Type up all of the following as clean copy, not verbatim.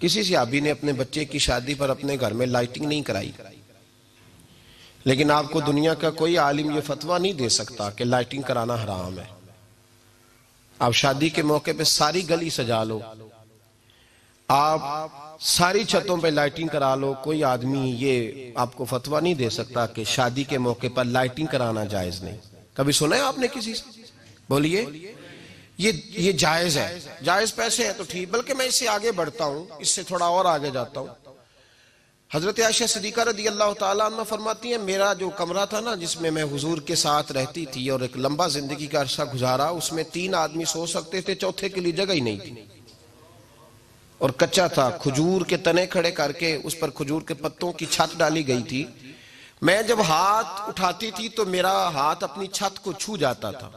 کسی صحابی نے اپنے بچے کی شادی پر اپنے گھر میں لائٹنگ نہیں کرائی، لیکن آپ کو دنیا کا کوئی عالم یہ فتویٰ نہیں دے سکتا کہ لائٹنگ کرانا حرام ہے۔ آپ شادی کے موقع پہ ساری گلی سجا لو، آپ ساری چھتوں پہ لائٹنگ کرا لو، کوئی آدمی یہ آپ کو فتویٰ نہیں دے سکتا کہ شادی کے موقع پر لائٹنگ کرانا جائز نہیں۔ کبھی سنا ہے آپ نے کسی سے؟ بولیے، یہ جائز ہے، جائز پیسے ہیں تو ٹھیک، بلکہ میں اس سے آگے بڑھتا ہوں، اس سے تھوڑا اور آگے جاتا ہوں۔ حضرت عائشہ صدیقہ رضی اللہ تعالیٰ عنہ فرماتی ہیں میرا جو کمرہ تھا نا جس میں میں حضور کے ساتھ رہتی تھی اور ایک لمبا زندگی کا عرصہ گزارا، اس میں 3 آدمی سو سکتے تھے، چوتھے کے لیے جگہ ہی نہیں تھی، اور کچا تھا، کھجور کے تنے کھڑے کر کے اس پر کھجور کے پتوں کی چھت ڈالی گئی تھی۔ میں جب ہاتھ اٹھاتی تھی تو میرا ہاتھ اپنی چھت کو چھو جاتا تھا۔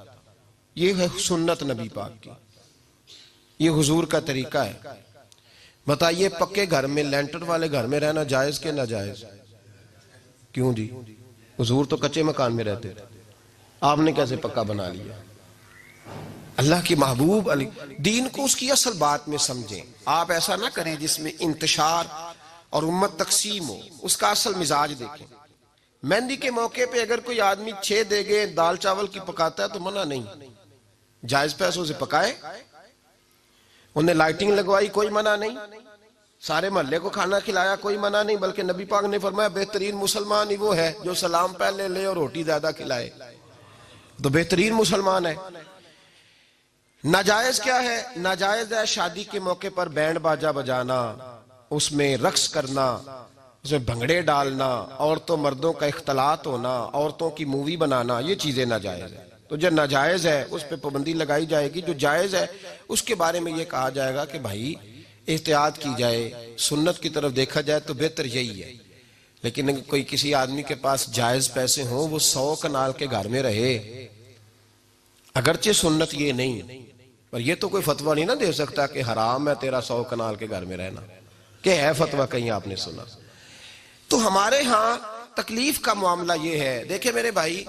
یہ ہے سنت نبی پاک کی، یہ حضور کا طریقہ ہے۔ بتائیے پکے گھر میں، لینٹر والے گھر میں رہنا جائز کہ ناجائز؟ کیوں جی؟ حضور تو کچے مکان میں رہتے تھے، آپ نے کیسے پکا بنا لیا؟ اللہ کی محبوب علی دین کو اس کی اصل بات میں سمجھیں۔ آپ ایسا نہ کریں جس میں انتشار اور امت تقسیم ہو، اس کا اصل مزاج دیکھیں۔ مہندی کے موقع پہ اگر کوئی آدمی 6 دیگیں دال چاول کی پکاتا ہے تو منع نہیں، جائز پیسوں سے پکائے۔ انہیں لائٹنگ لگوائی، کوئی منع نہیں، سارے محلے کو کھانا کھلایا، کوئی منع نہیں، بلکہ نبی پاک نے فرمایا بہترین مسلمان ہی وہ ہے جو سلام پہلے لے اور روٹی زیادہ کھلائے، تو بہترین مسلمان ہے۔ ناجائز کیا ہے؟ ناجائز ہے شادی کے موقع پر بینڈ باجا بجانا، اس میں رقص کرنا، اس میں بھنگڑے ڈالنا، عورتوں مردوں کا اختلاط ہونا، عورتوں کی مووی بنانا، یہ چیزیں ناجائز ہیں۔ تو جو ناجائز ہے اس پہ پابندی لگائی جائے گی، جو جائز ہے اس کے بارے میں یہ کہا جائے گا کہ بھائی احتیاط کی جائے، سنت کی طرف دیکھا جائے تو بہتر یہی ہے۔ لیکن اگر کوئی کسی آدمی کے پاس جائز پیسے ہوں، وہ 100 کنال کے گھر میں رہے، اگرچہ سنت یہ نہیں، پر یہ تو کوئی فتویٰ نہیں نہ دے سکتا کہ حرام ہے تیرا 100 کنال کے گھر میں رہنا، کہ ہے فتویٰ کہیں آپ نے سنا؟ تو ہمارے ہاں تکلیف کا معاملہ یہ ہے۔ دیکھیں میرے بھائی،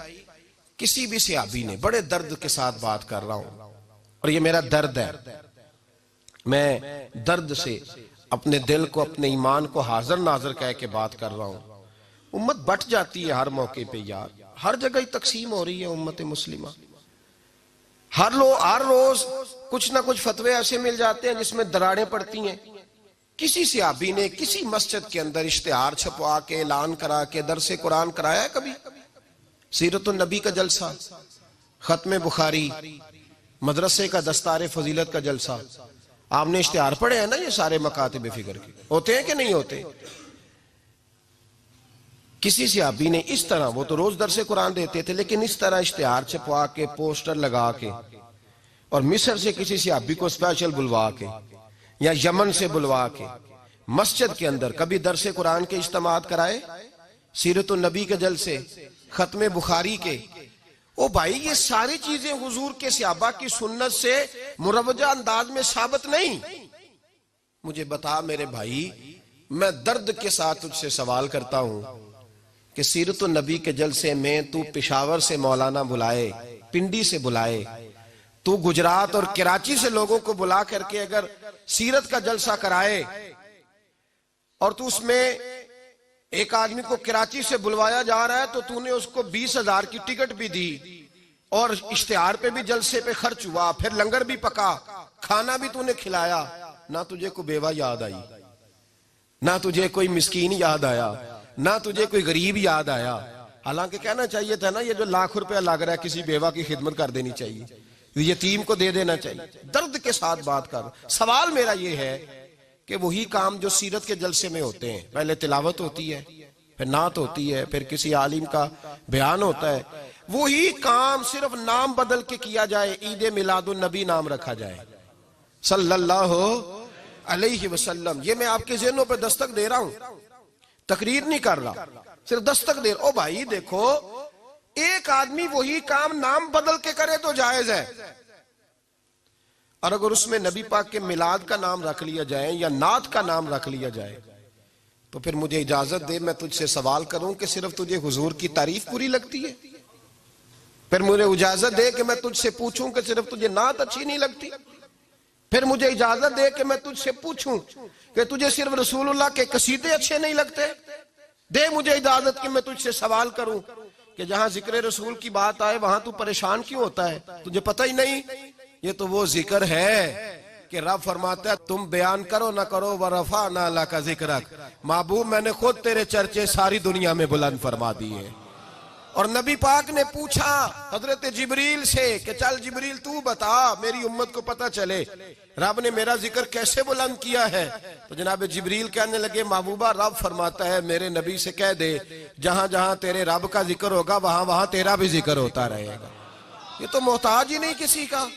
کسی بھی صحابی نے، بڑے درد کے ساتھ بات کر رہا ہوں اور یہ میرا درد ہے، میں درد سے اپنے دل کو، اپنے ایمان کو حاضر ناظر کہہ کے بات کر رہا ہوں۔ امت بٹ جاتی ہے ہر موقع پہ یار، ہر جگہ ہی تقسیم ہو رہی ہے امت مسلمہ، ہر روز کچھ نہ کچھ فتوے ایسے مل جاتے ہیں جس میں دراڑیں پڑتی ہیں۔ کسی صحابی نے کسی مسجد کے اندر اشتہار چھپوا کے، اعلان کرا کے درس قرآن کرایا ہے کبھی؟ سیرت النبی کا جلسہ، ختم بخاری، مدرسے کا دستار فضیلت کا جلسہ، آپ نے اشتہار پڑھے ہیں نا یہ سارے مکاتب فکر کے، ہوتے ہیں کہ نہیں ہوتے؟ کسی صحابی نے اس طرح، وہ تو روز درس قرآن دیتے تھے، لیکن اس طرح اشتہار چھپوا کے، پوسٹر لگا کے، اور مصر سے کسی صحابی کو اسپیشل بلوا کے یا یمن سے بلوا کے مسجد کے اندر کبھی درس قرآن کے اجتماعات کرائے، سیرت النبی کے جلسے، ختم بخاری کے؟ او بھائی یہ ساری چیزیں حضور کے صحابہ کی سنت سے مروجہ انداز میں ثابت نہیں۔ مجھے بتا میرے بھائی، میں درد کے ساتھ تجھ سے سوال کرتا ہوں کہ سیرت النبی کے جلسے میں تو پشاور سے مولانا بلائے، پنڈی سے بلائے، تو گجرات اور کراچی سے لوگوں کو بلا کر کے اگر سیرت کا جلسہ کرائے، اور تو اس میں ایک آدمی کو کراچی سے بلوایا جا رہا ہے تو تو نے اس کو 20,000 کی ٹکٹ بھی دی، اور اشتہار پہ بھی جلسے پہ خرچ ہوا، پھر لنگر بھی پکا، کھانا بھی تو نے کھلایا، نہ تجھے کوئی بیوہ یاد آئی، نہ تجھے کوئی مسکین یاد آیا، نہ تجھے کوئی غریب یاد آیا؟ حالانکہ کہنا چاہیے تھا نا یہ جو ₹1,00,000 لگ رہا ہے کسی بیوہ کی خدمت کر دینی چاہیے، یتیم کو دے دینا چاہیے۔ درد کے ساتھ بات کر، سوال میرا یہ ہے کہ وہی کام جو سیرت کے جلسے میں ہوتے ہیں، پہلے تلاوت ہوتی ہے، پھر نعت ہوتی ہے، پھر کسی عالم کا بیان ہوتا ہے، وہی کام صرف نام بدل کے کیا جائے، عید میلاد النبی نام رکھا جائے صلی اللہ علیہ وسلم۔ یہ میں آپ کے ذہنوں پہ دستک دے رہا ہوں، تقریر نہیں کر رہا، صرف دستک دے رہا۔ او بھائی دیکھو، ایک آدمی وہی کام نام بدل کے کرے تو جائز ہے، اور اگر اس میں نبی پاک کے میلاد کا نام رکھ لیا جائے یا نعت کا نام رکھ لیا جائے تو پھر مجھے اجازت دے میں تجھ سے سوال کروں کہ صرف تجھے حضور کی تعریف پوری لگتی ہے؟ پھر مجھے اجازت دے کہ میں تجھ سے پوچھوں کہ صرف تجھے نعت اچھی نہیں لگتی؟ پھر مجھے اجازت دے کہ میں تجھ سے پوچھوں کہ تجھے صرف رسول اللہ کے قصیدے اچھے نہیں لگتے؟ دے مجھے اجازت کہ میں تجھ سے سوال کروں کہ جہاں ذکر رسول کی بات آئے وہاں تو پریشان کیوں ہوتا ہے؟ تجھے پتہ ہی نہیں یہ تو وہ ذکر ہے کہ رب فرماتا ہے تم بیان کرو نہ کرو وَرَفَعْنَا لَكَ ذِكْرَكَ، محبوب میں نے خود تیرے چرچے ساری دنیا میں بلند فرما دیے۔ اور نبی پاک نے پوچھا حضرت جبریل سے کہ چل جبریل تو بتا میری امت کو پتہ چلے رب نے میرا ذکر کیسے بلند کیا ہے؟ تو جناب جبریل کہنے لگے محبوبہ رب فرماتا ہے میرے نبی سے کہہ دے جہاں جہاں تیرے رب کا ذکر ہوگا وہاں وہاں تیرا بھی ذکر ہوتا رہے گا۔ یہ تو محتاج ہی نہیں کسی کا۔